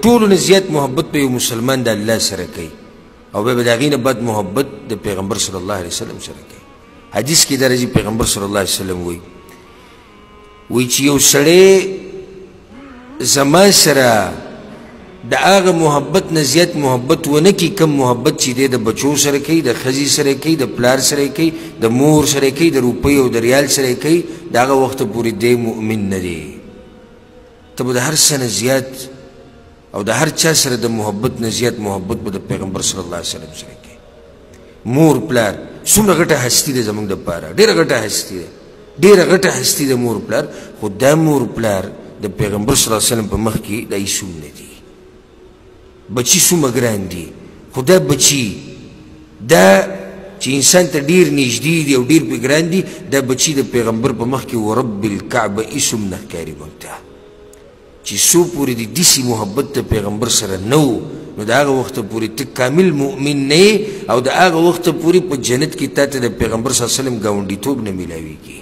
ټولو نه زیات محبت په یو مسلمان د الله سره کوي او بیا به د هغې نه بد محبت د پیغمبر صلی الله علیه وسلم سره کوي. حدیث کې دا راځي پیغمبر صلی الله علیه وسلم وایي چې یو سړی زما سره د هغه محبت نه زیات محبت ونه کړي کوم محبت چې دی د بچو سره کوي، د ښځې سره کوي، د پلار سره کوي، د مور سره کوي، د روپۍ او د ریال سره کوي، د هغه وخته پورې دی مؤمن نه دی. ته به د هر څه نه زیات او د هر چا سره د محبت نه زیات محبت به د پیغمبر صلی الله علیه وسلم سره کوي. مور پلار څومره غټه هستي ده زموږ دپاره، ډېره غټه هستي ده، ډېره غټه هستي ده مور پلار. خو دا مور پلار د پیغمبر صلی الله علیه وسلم په مخ کې دا هیڅ هم نه دي. بچی څومره ګران دي، خو دا بچي دا چې انسان ته ډېر نږدې دي او ډېر پرې ګران دي، دا بچي د پیغمبر په مخ کې ورب الکعبه هیڅ هم نه ښکاري موږ ته. چې څو پورې د داسې محبت د پیغمبر سره نه و نو د هغه وخته پورې ته کامل مؤمن نه یې او د هغه وخته پورې په جنت کې تا ته د پیغمبر صلی الله علیه وسلم ګاونډیتوب نه میلاویږي.